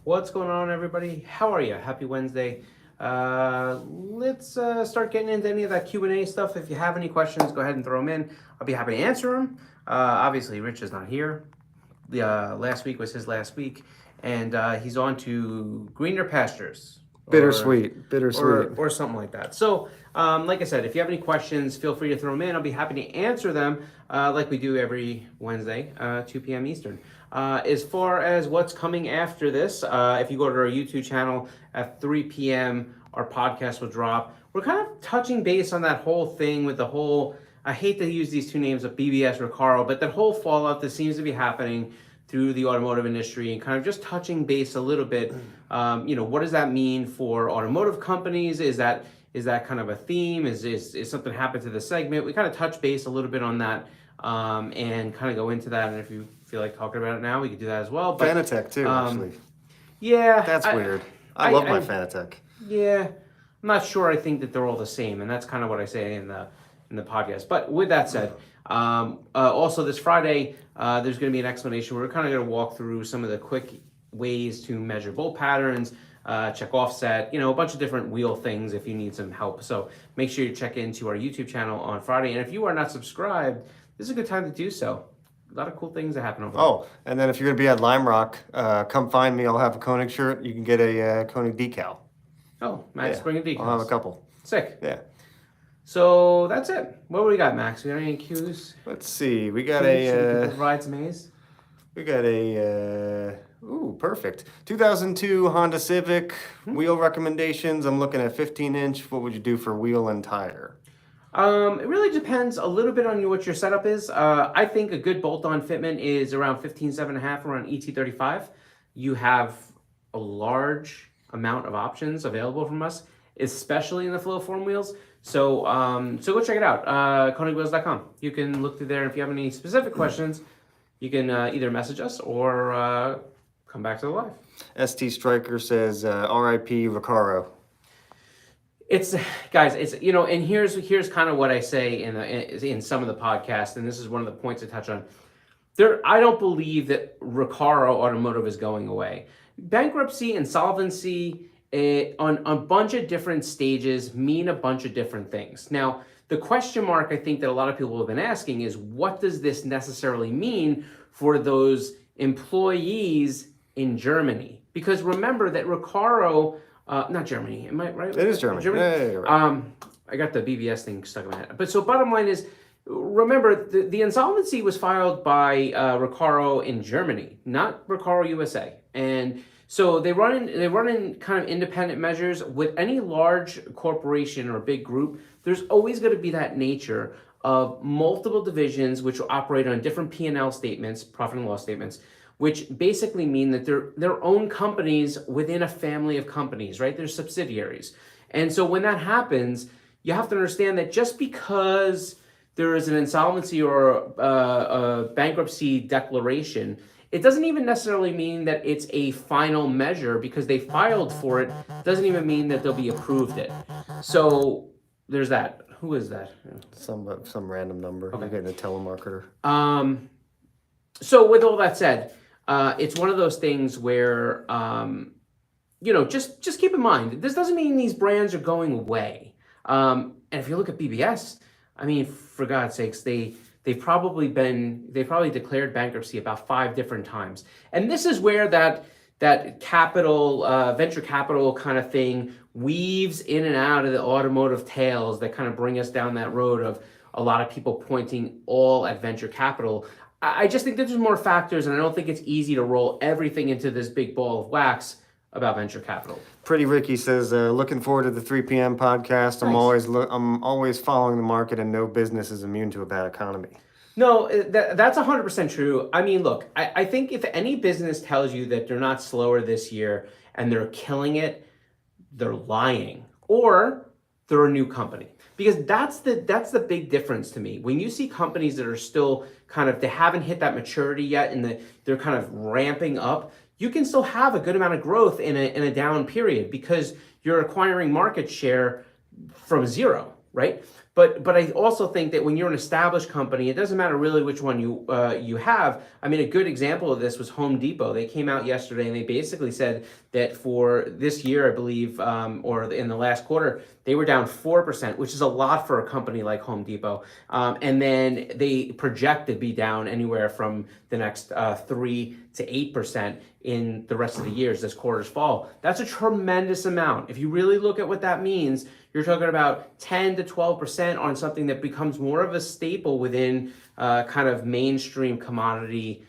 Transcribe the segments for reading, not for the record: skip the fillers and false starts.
What's going on, everybody? How are you? Happy Wednesday. Let's start getting into any of that Q&A stuff. If you have any questions, go ahead and throw them in. I'll be happy to answer them. Obviously, Rich is not here. Last week was his last week, and he's on to greener pastures. Bittersweet. Or something like that. So, like I said, if you have any questions, feel free to throw them in. I'll be happy to answer them like we do every Wednesday, 2 p.m. Eastern. As far as what's coming after this, if you go to our YouTube channel at 3 p.m., our podcast will drop. We're kind of touching base on that whole thing with the whole, I hate to use these two names of BBS, Raro, but that whole fallout that seems to be happening through the automotive industry and kind of just touching base a little bit. What does that mean for automotive companies? Is that kind of a theme? Is something happened to the segment? We kind of touch base a little bit on that and kind of go into that. And if you feel like talking about it now, we could do that as well. But Fanatec too, actually. Yeah. That's weird. I love my Fanatec. Yeah. I'm not sure I think that they're all the same. And that's kind of what I say in the podcast. But with that said, also this Friday, there's going to be an explanation where we're kind of going to walk through some of the quick ways to measure bolt patterns, check offset, a bunch of different wheel things if you need some help. So make sure you check into our YouTube channel on Friday. And if you are not subscribed, this is a good time to do so. A lot of cool things that happen over there. Oh, and then if you're going to be at Lime Rock, come find me. I'll have a Konig shirt. You can get a Konig decal. Oh, Max bringing decals. I'll have a couple. Sick. Yeah. So that's it. What do we got, Max? We got any cues? Let's see. We got Rides maze. We got perfect. 2002 Honda Civic. Wheel recommendations. I'm looking at 15-inch. What would you do for wheel and tire? It really depends a little bit on what your setup is. I think a good bolt-on fitment is around 15.5 around ET35. You have a large amount of options available from us, especially in the flow form wheels. So go check it out, KONIGWheels.com. You can look through there. If you have any specific questions, you can either message us or come back to the live. ST Striker says, R.I.P. Recaro. It's and here's kind of what I say in some of the podcasts, and this is one of the points I touch on. I don't believe that Recaro Automotive is going away. Bankruptcy, insolvency, on a bunch of different stages mean a bunch of different things. Now, the question mark I think that a lot of people have been asking is, what does this necessarily mean for those employees in Germany? Because remember that Recaro, not Germany, am I right? It is Germany. Yeah, right. I got the BBS thing stuck in my head. But so bottom line is, remember, the insolvency was filed by Recaro in Germany, not Recaro USA. And so they run in kind of independent measures. With any large corporation or big group, there's always going to be that nature of multiple divisions which will operate on different P&L statements, profit and loss statements, which basically mean that they're their own companies within a family of companies, right? They're subsidiaries. And so when that happens, you have to understand that just because there is an insolvency or a bankruptcy declaration, it doesn't even necessarily mean that it's a final measure because they filed for it. Doesn't even mean that they'll be approved it. So there's that. Who is that? Some random number. Okay. You're getting a telemarketer. So with all that said, it's one of those things where, just keep in mind, this doesn't mean these brands are going away. And if you look at BBS, I mean, for God's sakes, they've probably declared bankruptcy about 5 different times. And this is where that capital, venture capital kind of thing weaves in and out of the automotive tales that kind of bring us down that road of a lot of people pointing all at venture capital. I just think there's more factors, and I don't think it's easy to roll everything into this big ball of wax about venture capital. Pretty Ricky says, looking forward to the 3 p.m. podcast. Nice. I'm always following the market, and no business is immune to a bad economy. No, that's 100% true. I mean, look, I think if any business tells you that they're not slower this year and they're killing it, they're lying, or they're a new company. Because that's the big difference to me. When you see companies that are still they haven't hit that maturity yet and they're kind of ramping up, you can still have a good amount of growth in a down period because you're acquiring market share from zero, right? But I also think that when you're an established company, it doesn't matter really which one you have. I mean, a good example of this was Home Depot. They came out yesterday and they basically said that for this year, I believe, or in the last quarter, they were down 4%, which is a lot for a company like Home Depot. And then they project to be down anywhere from the next 3 to 8% in the rest of the years, this quarter's fall. That's a tremendous amount. If you really look at what that means, you're talking about 10 to 12% on something that becomes more of a staple within kind of mainstream commodity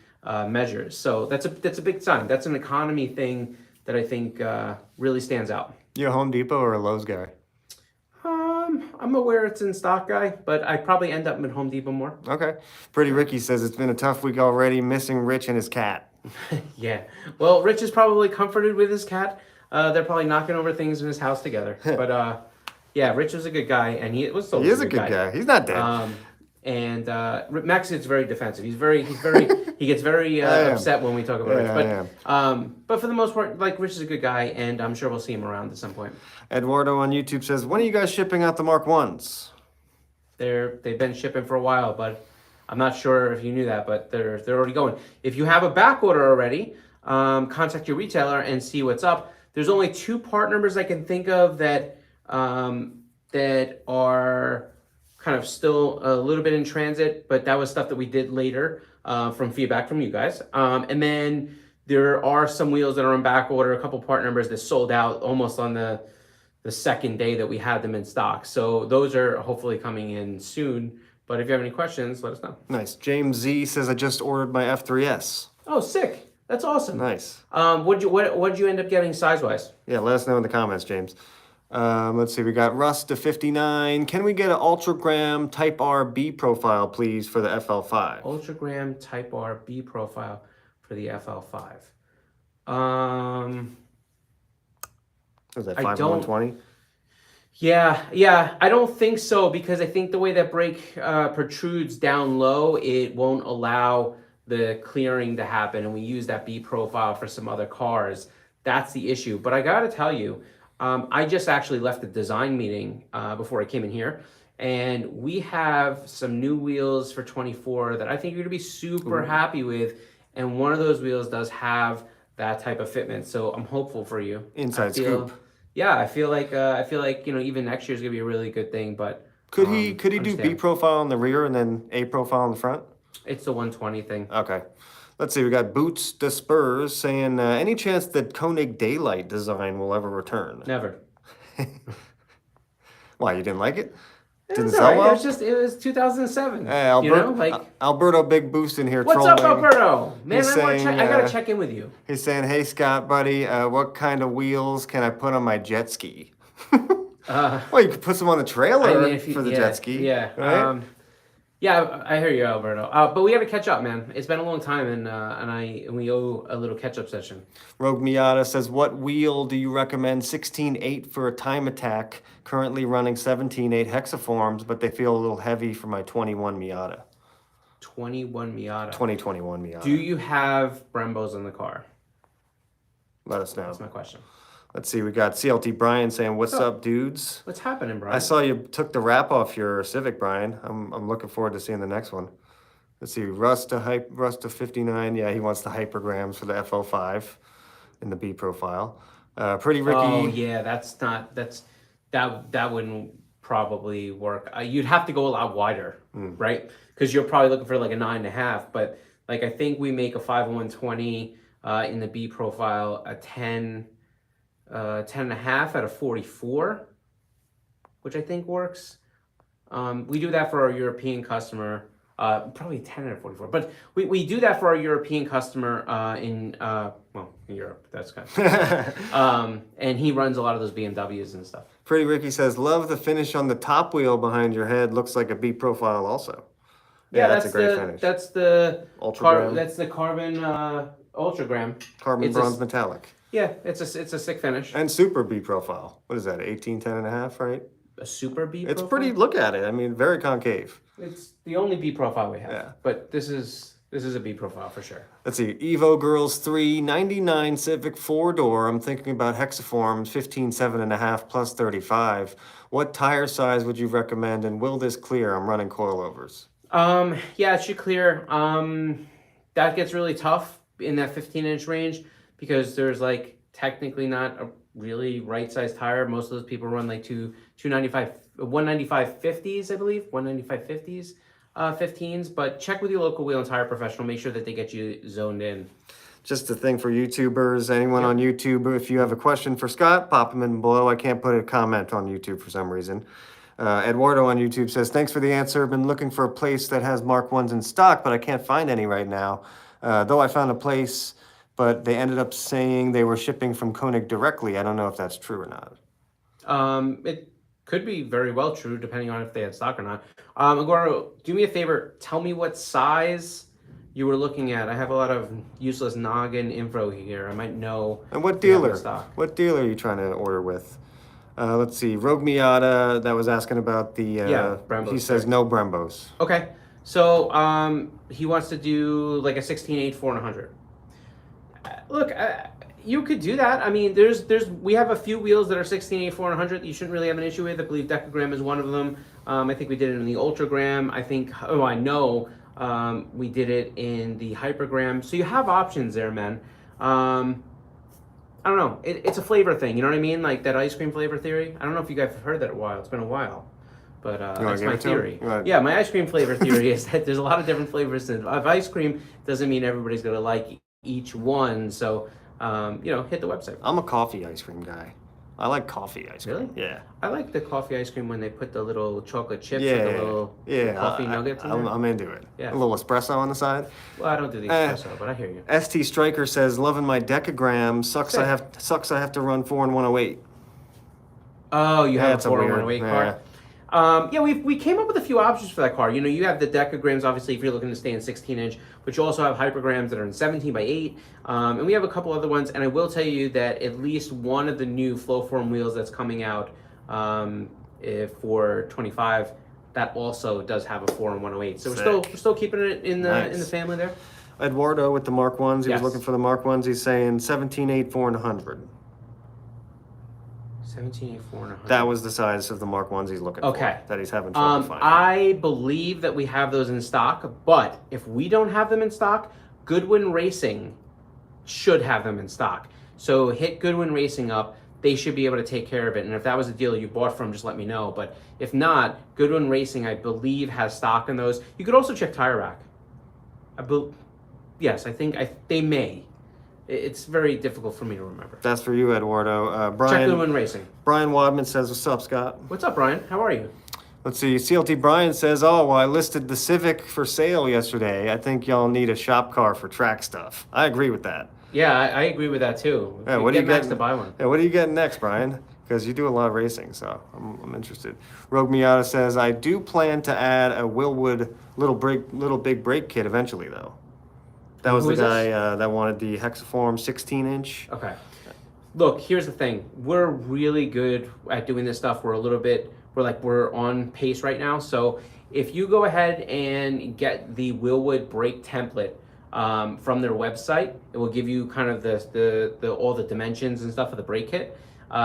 measures. So that's a big sign. That's an economy thing that I think really stands out. You a Home Depot or a Lowe's guy? I'm aware it's in stock, guy, but I probably end up at Home Depot more. Okay. Pretty Ricky says it's been a tough week already, missing Rich and his cat. Yeah. Well, Rich is probably comforted with his cat. They're probably knocking over things in his house together. But yeah, Rich was a good guy, and he was still. He is a good guy. He's not dead. And Max is very defensive. He gets very upset when we talk about Rich. But for the most part, like, Rich is a good guy, and I'm sure we'll see him around at some point. Eduardo on YouTube says, when are you guys shipping out the Mark 1s? They've been shipping for a while, but I'm not sure if you knew that, but they're already going. If you have a back order already, contact your retailer and see what's up. There's only 2 part numbers I can think of that are kind of still a little bit in transit, but that was stuff that we did later from feedback from you guys. And then there are some wheels that are on back order, a couple part numbers that sold out almost on the second day that we had them in stock. So those are hopefully coming in soon. But if you have any questions, let us know. Nice. James Z says, I just ordered my F3S. Oh, sick. That's awesome. Nice. What'd you end up getting size-wise? Yeah, let us know in the comments, James. Let's see, we got Rust to 59. Can we get an Ultragram Type R B profile, please, for the FL5? Ultragram Type R B profile for the FL5. Was that 5120? Yeah, I don't think so, because I think the way that brake protrudes down low, it won't allow the clearing to happen, and we use that B profile for some other cars. That's the issue. But I gotta tell you, I just actually left the design meeting before I came in here, and we have some new wheels for 24 that I think you're gonna be super happy with, and one of those wheels does have that type of fitment, so I'm hopeful for you. Inside scoop. Yeah, I feel like even next year's gonna be a really good thing. But could he do B profile on the rear and then A profile on the front? It's the 120 thing. Okay. Let's see, we got Boots to Spurs saying, any chance that Konig Daylight design will ever return? Never. Why, you didn't like it? Didn't sell well? It was 2007. Hey, Alberto Big Boost in here trolling. What's up, Alberto? Man, I gotta check in with you. He's saying, hey, Scott, buddy, what kind of wheels can I put on my jet ski? Well, you could put some on the trailer for the jet ski. Yeah. Right? Yeah, I hear you, Alberto. But we got to catch up, man. It's been a long time, and we owe a little catch-up session. Rogue Miata says, what wheel do you recommend? 16.8 for a time attack. Currently running 17.8 hexaforms, but they feel a little heavy for my 21 Miata. 21 Miata. 2021 Miata. Do you have Brembos in the car? Let us know. That's my question. Let's see, we got CLT Brian saying, what's up, dudes? What's happening, Brian? I saw you took the wrap off your Civic, Brian. I'm looking forward to seeing the next one. Let's see, Rust to 59. Yeah, he wants the Hypergrams for the FL5 in the B profile. Pretty Ricky. Oh, yeah, that wouldn't probably work. You'd have to go a lot wider, right? Because you're probably looking for like a 9.5, but like I think we make a 5.120 in the B profile, a 10.5 at a 44, which I think works. We do that for our European customer, probably 10 at a 44, but we do that for our European customer in Europe. That's kind of, and he runs a lot of those BMWs and stuff. Pretty Ricky says, love the finish on the top wheel behind your head. Looks like a B profile also. Yeah, that's a great finish. That's the Ultragram. That's the carbon Ultragram. Carbon bronze metallic. Yeah, it's a sick finish. And super B profile. What is that, 18, 10.5, right? A super B profile? It's pretty, look at it. I mean, very concave. It's the only B profile we have. Yeah. But this is This is a B profile for sure. Let's see, Evo Girls 3, 99 Civic 4-door. I'm thinking about hexaforms, 15, 7.5 plus 35. What tire size would you recommend, and will this clear? I'm running coilovers. Yeah, it should clear. That gets really tough in that 15-inch range because there's like technically not a really right size tire. Most of those people run like 295, 195 50s, I believe, 195 50s. 15s, but check with your local wheel and tire professional. Make sure that they get you zoned in. Just a thing for YouTubers, anyone on YouTube, if you have a question for Scott, pop them in below. I can't put a comment on YouTube for some reason. Eduardo on YouTube says, thanks for the answer. Been looking for a place that has Mark 1s in stock, but I can't find any right now. Though I found a place, but they ended up saying they were shipping from Konig directly. I don't know if that's true or not. It could be very well true, depending on if they had stock or not. Eduardo, do me a favor. Tell me what size you were looking at. I have a lot of useless noggin info here. I might know. And what dealer? What dealer are you trying to order with? Let's see. Rogue Miata, that was asking about the... Brembos. He says no Brembos. Okay. So he wants to do like a 16.8 400. Look, you could do that. I mean, we have a few wheels that are 16.8 400 that you shouldn't really have an issue with. I believe Decagram is one of them. I think we did it in the Ultragram. I know we did it in the Hypergram. So you have options there, man. I don't know. It's a flavor thing. You know what I mean? Like that ice cream flavor theory. I don't know if you guys have heard that in a while. It's been a while. But that's my theory. Right. Yeah, my ice cream flavor theory is that there's a lot of different flavors of ice cream. Doesn't mean everybody's going to like each one. So, hit the website. I'm a coffee ice cream guy. I like coffee ice cream. Really? Yeah. I like the coffee ice cream when they put the little chocolate chips or the little coffee nuggets in there. I'm into it. Yeah. A little espresso on the side. Well, I don't do the espresso, but I hear you. ST Striker says, loving my Decagram. Sucks I have to run 4 and 108. Oh, you have a 4 and weird 108 car? We came up with a few options for that car. You have the Decagrams, obviously, if you're looking to stay in 16-inch, but you also have Hypergrams that are in 17 by 8, and we have a couple other ones, and I will tell you that at least one of the new Flowform wheels that's coming out for 25, that also does have a 4 and 108. So we're still keeping it in the family there. Eduardo with the Mark 1s, he was looking for the Mark 1s, he's saying 17.8 4 and 100. 17.8 4 and 100. That was the size of the Mark 1s he's looking for, that he's having trouble finding. I believe that we have those in stock, but if we don't have them in stock, Goodwin Racing should have them in stock. So hit Goodwin Racing up. They should be able to take care of it. And if that was a dealer you bought from, just let me know. But if not, Goodwin Racing, I believe, has stock in those. You could also check Tire Rack. Yes, I think they may. It's very difficult for me to remember. That's for you, Eduardo. Check Goodwin Racing. Brian Wadman says, what's up, Scott? What's up, Brian? How are you? Let's see. CLT Brian says, I listed the Civic for sale yesterday. I think y'all need a shop car for track stuff. I agree with that. Yeah, I agree with that, too. Yeah, what do you get to buy one? Yeah, what are you getting next, Brian? Because you do a lot of racing, so I'm interested. Rogue Miata says, I do plan to add a Willwood little big brake kit eventually, though. That was the guy that wanted the hexaform 16-inch. Okay. Look, here's the thing. We're really good at doing this stuff. We're on pace right now. So if you go ahead and get the Willwood brake template from their website, it will give you kind of all the dimensions and stuff of the brake kit.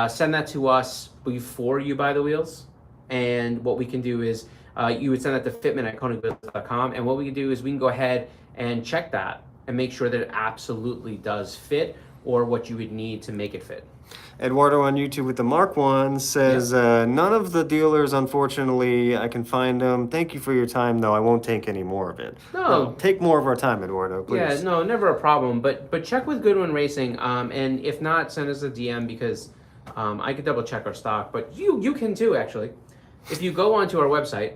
Send that to us before you buy the wheels. And what we can do is you would send that to fitment@konigwheels.com. And what we can do is we can go ahead and check that and make sure that it absolutely does fit or what you would need to make it fit. Eduardo on YouTube with the Mark 1 says, none of the dealers, unfortunately, I can find them. Thank you for your time, though. I won't take any more of it. No. Take more of our time, Eduardo, please. Yeah, no, never a problem. But check with Goodwin Racing, and if not, send us a DM because I could double check our stock. But you can too, actually. If you go onto our website,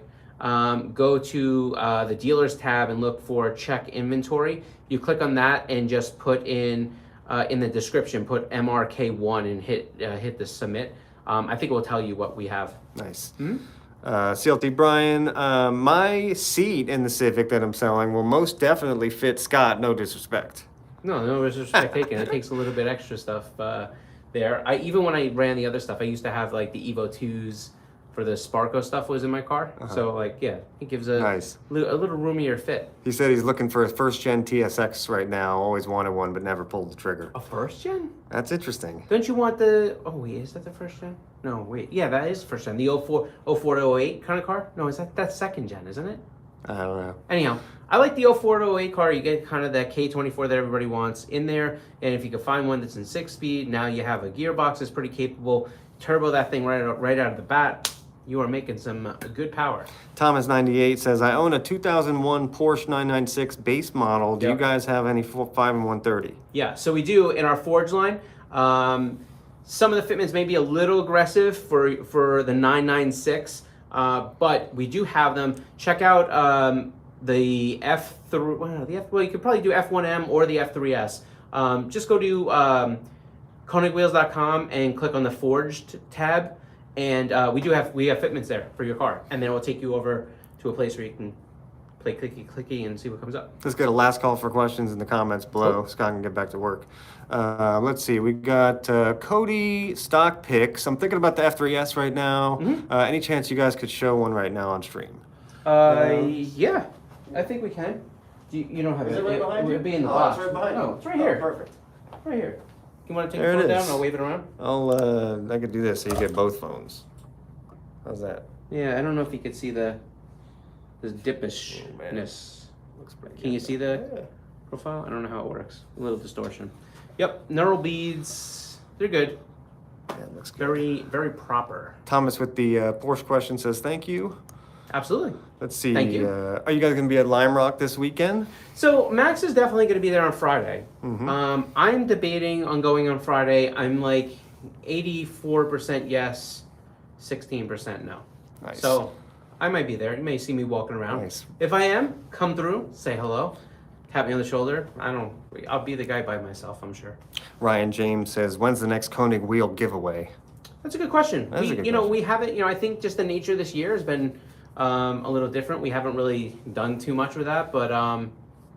go to the dealers tab and look for check inventory. You click on that and just put in the description, put MRK1 and hit the submit. I think it will tell you what we have. Nice. CLT Brian, my seat in the Civic that I'm selling will most definitely fit Scott, no disrespect. No disrespect taken. It takes a little bit extra stuff there. Even when I ran the other stuff, I used to have like the Evo 2s for the Sparko stuff was in my car. So like, yeah, it gives a Nice. a little roomier fit. He said he's looking for a first gen TSX right now. Always wanted one, but never pulled the trigger. A first gen? That's interesting. Don't you want the? Oh wait, is that the first gen? No, wait. Yeah, that is first gen. The 04 to 08 kind of car. No, is that's second gen, isn't it? I don't know. Anyhow, I like the 04 to 08 car. You get kind of that K24 that everybody wants in there. And if you can find one that's in 6-speed, now you have a gearbox that's pretty capable. Turbo that thing right out of the bat. You are making some good power. Thomas98 says, I own a 2001 Porsche 996 base model. Do you Yep. guys have any 5 and 130? Yeah, so we do in our Forge line. Some of the fitments may be a little aggressive for the 996, but we do have them. Check out the F3. Well, you could probably do F1M or the F3S. Just go to KONIGWheels.com and click on the Forged tab, and we have fitments there for your car, and then it will take you over to a place where you can play clicky and see what comes up. Let's get a last call for questions in the comments below. Cool. Scott can get back to work. Let's see. We got Cody stock picks. I'm thinking about the F3S right now. Any chance you guys could show one right now on stream? Yeah, I think we can. You don't have Is it right behind It you? would be in the Oh, box. it's right behind No, you. it's right here. Perfect. Right here. You want to take There your it phone down is. and I'll wave it around? I could do this so you get both phones. How's that? Yeah, I don't know if you could see the Oh, dippishness. Looks pretty Can you good. see the Yeah. profile? I don't know how it works. A little distortion. Yep, neural beads. They're good. Yeah, it looks good. Very, very proper. Thomas with the Porsche question says thank you. Absolutely. Let's see. Thank you. Are you guys going to be at Lime Rock this weekend? So Max is definitely going to be there on Friday. Mhm. I'm debating on going on Friday. I'm like 84% yes, 16% no. Nice. So I might be there. You may see me walking around. Nice. If I am, come through, say hello, tap me on the shoulder. I'll be the guy by myself, I'm sure. Ryan James says, when's the next Koenig wheel giveaway? That's a good question. That is a good You know, question. we haven't, I think just the nature of this year has been a little different. We haven't really done too much with that, but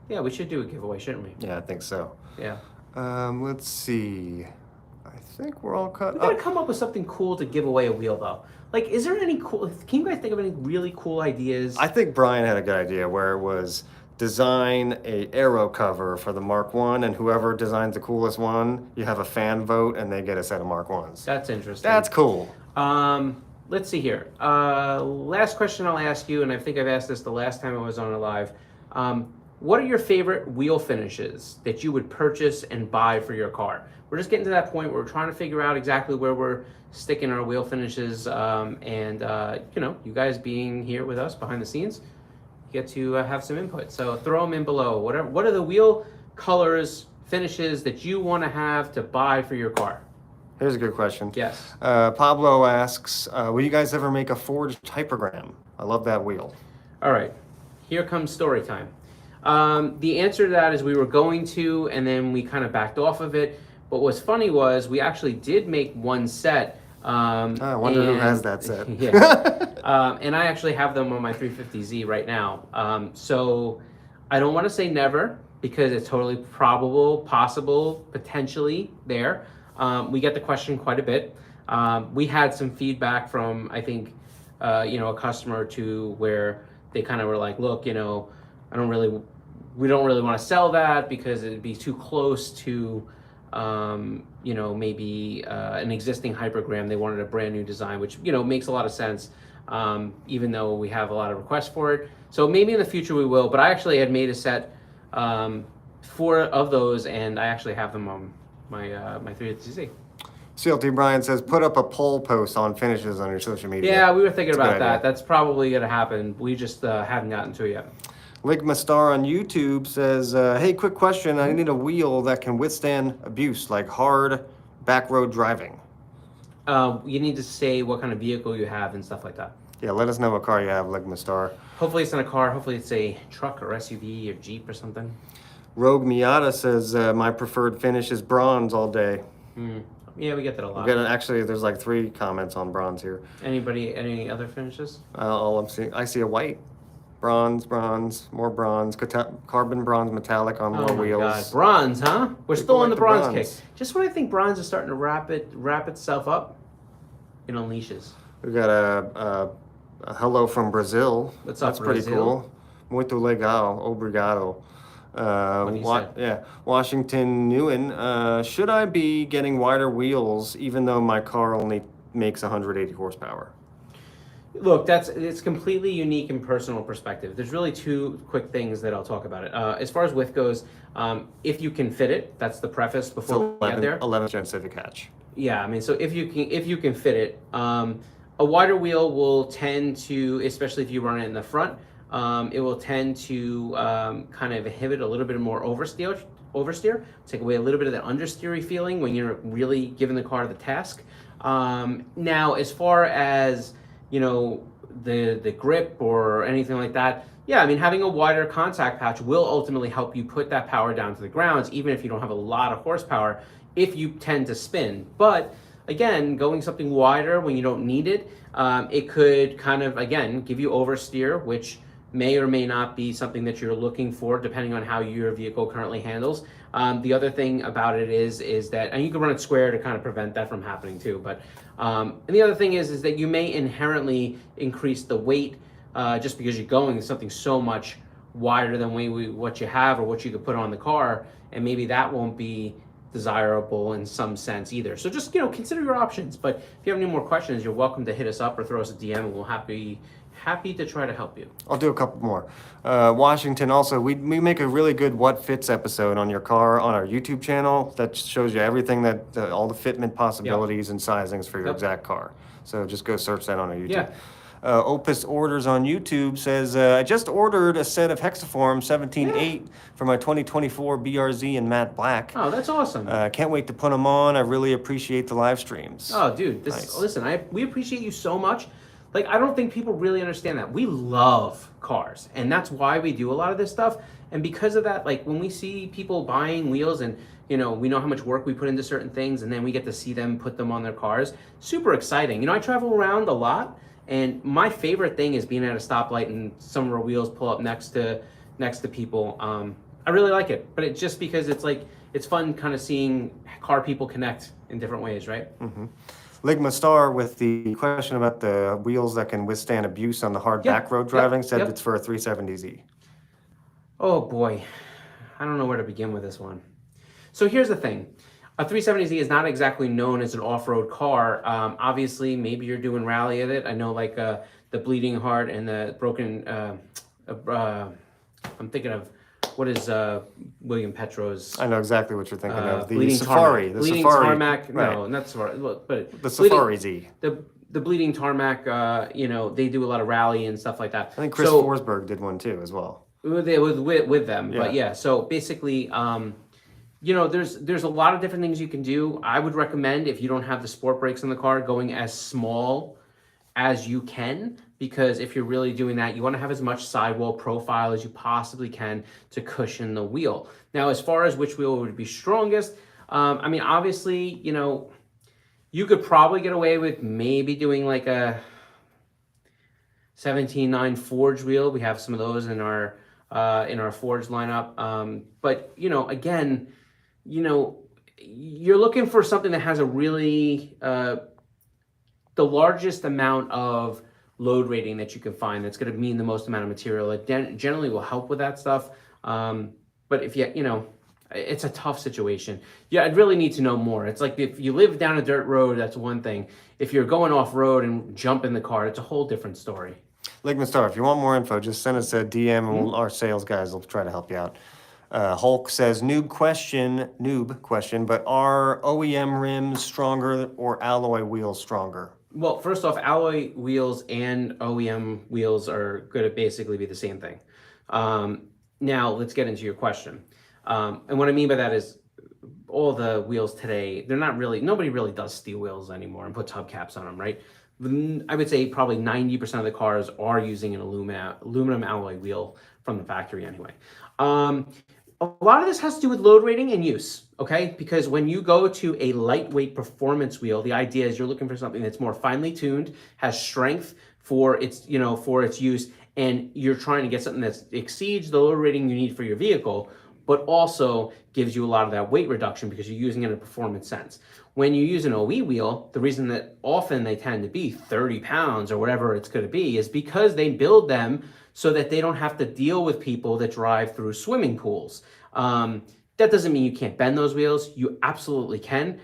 yeah, we should do a giveaway, shouldn't we? Yeah, I think so. Yeah. Let's see. I think we're all cut We gotta up. come up with something cool to give away a wheel, though. Like, is there any cool? Can you guys think of any really cool ideas? I think Brian had a good idea where it was design a aero cover for the Mark 1, and whoever designs the coolest one, you have a fan vote and they get a set of Mark 1s. That's interesting. That's cool. Let's see here. Last question I'll ask you, and I think I've asked this the last time I was on a live. What are your favorite wheel finishes that you would purchase and buy for your car? We're just getting to that point where we're trying to figure out exactly where we're sticking our wheel finishes, you guys being here with us behind the scenes, get to have some input. So throw them in below. What are the wheel colors, finishes that you want to have to buy for your car? Here's a good question. Yes. Pablo asks, will you guys ever make a forged hypergram? I love that wheel. All right, here comes story time. The answer to that is we were going to, and then we kind of backed off of it. But what's funny was we actually did make one set. I wonder who has that set. Yeah. And I actually have them on my 350Z right now. So I don't want to say never because it's totally probable, possible, potentially there. We get the question quite a bit. We had some feedback from, I think, a customer or two where they kind of were like, look, we don't really want to sell that because it'd be too close to, maybe an existing Hypergram. They wanted a brand new design, which, makes a lot of sense, even though we have a lot of requests for it. So maybe in the future we will, but I actually had made a set 4 of those, and I actually have them on my 350Z. CLT Brian says, put up a poll post on finishes on your social media. Yeah, we were thinking That's a about good that. idea. That's probably going to happen. We just haven't gotten to it yet. Ligma Star on YouTube says, hey, quick question. I need a wheel that can withstand abuse, like hard back road driving. You need to say what kind of vehicle you have and stuff like that. Yeah, let us know what car you have, Ligma Star. Hopefully it's not a car. Hopefully it's a truck or SUV or Jeep or something. Rogue Miata says, my preferred finish is bronze all day. Yeah, we get that a lot. Actually, there's like 3 comments on bronze here. Any other finishes? All I'm seeing, I see a white, bronze, more bronze, carbon bronze metallic on more Oh my wheels. God. Bronze, huh? We're People still on like the the bronze bronze. kick. Just when I think bronze is starting to wrap itself up, it unleashes. We got a hello from Brazil. What's up, That's pretty Brazil? cool. Muito legal. Obrigado. What he said. Yeah, Washington Newen. Should I be getting wider wheels even though my car only makes 180 horsepower? Look, it's completely unique and personal perspective. There's really two quick things that I'll talk about it. As far as width goes, if you can fit it, that's the preface before we get there. 11th gen Civic hatch. Yeah, I mean, so if you can fit it, a wider wheel will tend to, especially if you run it in the front, it will tend to kind of inhibit a little bit more oversteer, take away a little bit of that understeery feeling when you're really giving the car the task. Now, as far as the grip or anything like that, yeah, I mean, having a wider contact patch will ultimately help you put that power down to the grounds, even if you don't have a lot of horsepower, if you tend to spin. But again, going something wider when you don't need it, it could kind of, again, give you oversteer, which may or may not be something that you're looking for, depending on how your vehicle currently handles. The other thing about it is that, and you can run it square to kind of prevent that from happening too. But and the other thing is that you may inherently increase the weight just because you're going something so much wider than what you have or what you could put on the car, and maybe that won't be desirable in some sense either. So just consider your options. But if you have any more questions, you're welcome to hit us up or throw us a DM, and we'll happy to try to help you. I'll do a couple more. Washington also, we make a really good what fits episode on your car on our YouTube channel that shows you everything that all the fitment possibilities and sizings for your exact car. So just go search that on our YouTube. Yeah. Opus Orders on YouTube says, I just ordered a set of Hexaform 17.8 for my 2024 BRZ in matte black. Oh, that's awesome. Can't wait to put them on. I really appreciate the live streams. Oh, dude, Nice. Listen, we appreciate you so much. Like, I don't think people really understand that. We love cars, and that's why we do a lot of this stuff. And because of that, like, when we see people buying wheels and, we know how much work we put into certain things, and then we get to see them put them on their cars, super exciting. I travel around a lot, and my favorite thing is being at a stoplight and some of our wheels pull up next to people. I really like it, but it's just because it's fun kind of seeing car people connect in different ways, right? Mm-hmm. Ligma Star with the question about the wheels that can withstand abuse on the hard back road driving said it's for a 370Z. Oh boy, I don't know where to begin with this one. So here's the thing. A 370Z is not exactly known as an off-road car. Obviously, maybe you're doing rally at it. I know like the Bleeding Heart and the Broken, I'm thinking of, what is William Petro's? I know exactly what you're thinking of. The Bleeding Safari. Tarmac. The Bleeding Safari. Tarmac. Right. No, not Safari. But the Safari Z. The Bleeding Tarmac, they do a lot of rally and stuff like that. I think Chris Forsberg did one too as well. With them. Yeah. But yeah, so basically, there's a lot of different things you can do. I would recommend, if you don't have the sport brakes in the car, going as small as you can, because if you're really doing that, you want to have as much sidewall profile as you possibly can to cushion the wheel. Now, as far as which wheel would be strongest, I mean, obviously, you could probably get away with maybe doing like a 17.9 forged wheel. We have some of those in our forged lineup. But again, you're looking for something that has a really the largest amount of load rating that you can find. That's going to mean the most amount of material. It generally will help with that stuff. But if it's a tough situation. Yeah, I'd really need to know more. It's like if you live down a dirt road, that's one thing. If you're going off road and jump in the car, it's a whole different story. Ligma Star, if you want more info, just send us a DM and our sales guys will try to help you out. Hulk says, noob question, but are OEM rims stronger or alloy wheels stronger? Well, first off, alloy wheels and OEM wheels are going to basically be the same thing. Now, let's get into your question. And what I mean by that is all the wheels today, nobody really does steel wheels anymore and puts hubcaps on them, right? I would say probably 90% of the cars are using an aluminum alloy wheel from the factory anyway. A lot of this has to do with load rating and use, okay? Because when you go to a lightweight performance wheel, the idea is you're looking for something that's more finely tuned, has strength for its use, and you're trying to get something that exceeds the load rating you need for your vehicle, but also gives you a lot of that weight reduction because you're using it in a performance sense. When you use an OE wheel, the reason that often they tend to be 30 pounds or whatever it's going to be is because they build them so that they don't have to deal with people that drive through swimming pools. That doesn't mean you can't bend those wheels. You absolutely can.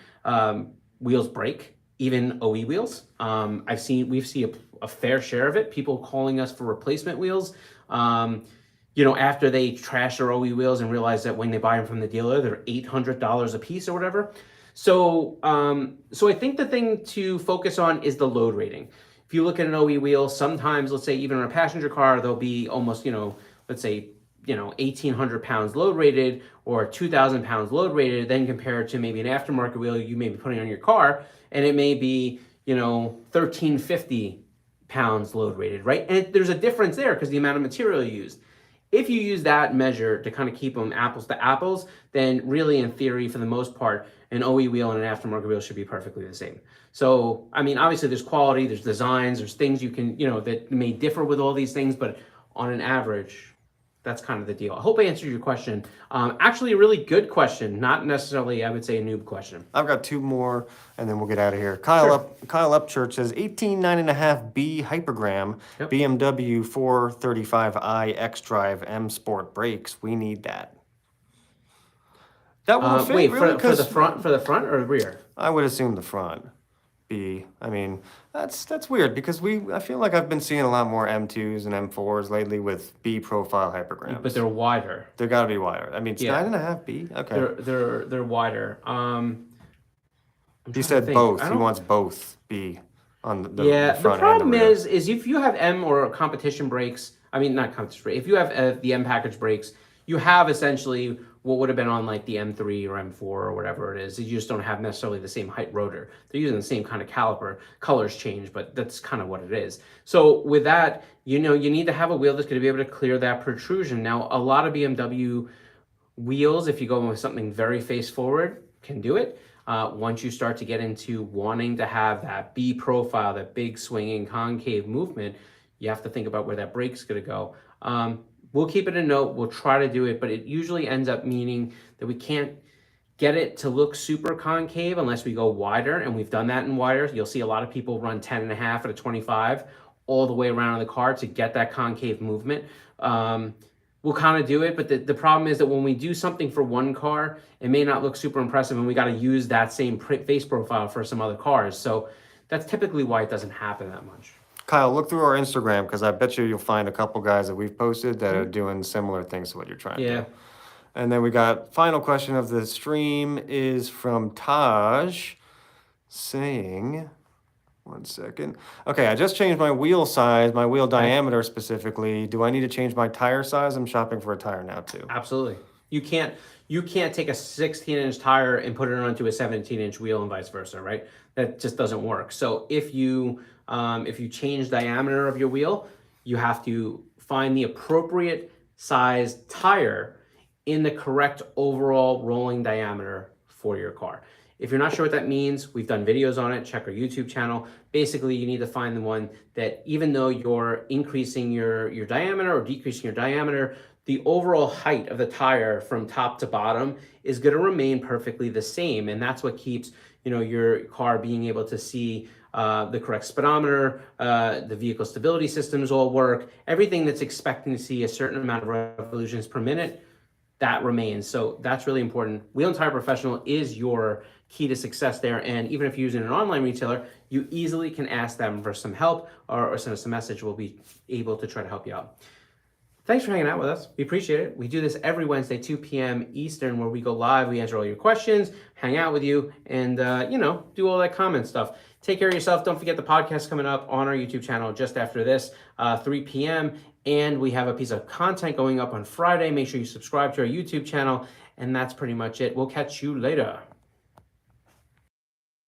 Wheels break, even OE wheels. We've seen a fair share of it. People calling us for replacement wheels. After they trash their OE wheels and realize that when they buy them from the dealer, they're $800 a piece or whatever. So I think the thing to focus on is the load rating. If you look at an OE wheel, sometimes, let's say even in a passenger car, they'll be almost, let's say, 1,800 pounds load rated or 2,000 pounds load rated, then compared to maybe an aftermarket wheel you may be putting on your car, and it may be, 1,350 pounds load rated, right? And there's a difference there because the amount of material you used. If you use that measure to kind of keep them apples to apples, then really in theory, for the most part, an OE wheel and an aftermarket wheel should be perfectly the same. So, I mean, obviously there's quality, there's designs, there's things you can, that may differ with all these things, but on an average, that's kind of the deal. I hope I answered your question. Actually, a really good question, not necessarily, I would say, a noob question. I've got two more, and then we'll get out of here. Kyle Upchurch says 18.9.5B Hypergram, yep. BMW 435i X-Drive M Sport brakes. We need that. That won't fit. Wait, really, for the front or rear? I would assume the front. B. I mean, that's weird because I feel like I've been seeing a lot more M2s and M4s lately with B profile hypergrams. But they're wider. They got to be wider. I mean, it's 9.5 B. Okay. They're wider. He said both. He wants both B on the front. The problem and the rear. is if you have M or competition brakes. I mean, not competition brakes. If you have the M package brakes, you have essentially what would have been on like the M3 or M4 or whatever it is. You just don't have necessarily the same height rotor. They're using the same kind of caliper. Colors change, but that's kind of what it is. So with that, you need to have a wheel that's going to be able to clear that protrusion. Now, a lot of BMW wheels, if you go with something very face forward, can do it. Once you start to get into wanting to have that B profile, that big swinging concave movement, you have to think about where that brake's going to go. We'll keep it a note. We'll try to do it, but it usually ends up meaning that we can't get it to look super concave unless we go wider, and we've done that in wider. You'll see a lot of people run 10.5 at a 25 all the way around in the car to get that concave movement. We'll kind of do it, but the problem is that when we do something for one car, it may not look super impressive, and we got to use that same face profile for some other cars. So that's typically why it doesn't happen that much. Kyle, look through our Instagram because I bet you'll find a couple guys that we've posted that are doing similar things to what you're trying to do. And then we got final question of the stream is from Taj saying, one second. Okay, I just changed my wheel size, my wheel diameter specifically. Do I need to change my tire size? I'm shopping for a tire now too. Absolutely. You can't take a 16-inch tire and put it onto a 17-inch wheel and vice versa, right? That just doesn't work. So if you change diameter of your wheel, you have to find the appropriate size tire in the correct overall rolling diameter for your car. If you're not sure what that means, we've done videos on it. Check our YouTube channel. Basically, you need to find the one that even though you're increasing your diameter or decreasing your diameter, the overall height of the tire from top to bottom is going to remain perfectly the same. And that's what keeps your car being able to see the correct speedometer, the vehicle stability systems all work. Everything that's expecting to see a certain amount of revolutions per minute, that remains. So that's really important. Wheel and Tire Professional is your key to success there. And even if you're using an online retailer, you easily can ask them for some help or send us a message. We'll be able to try to help you out. Thanks for hanging out with us. We appreciate it. We do this every Wednesday, 2 p.m. Eastern, where we go live. We answer all your questions, hang out with you, and, do all that comment stuff. Take care of yourself. Don't forget the podcast coming up on our YouTube channel just after this, 3 p.m. And we have a piece of content going up on Friday. Make sure you subscribe to our YouTube channel. And that's pretty much it. We'll catch you later.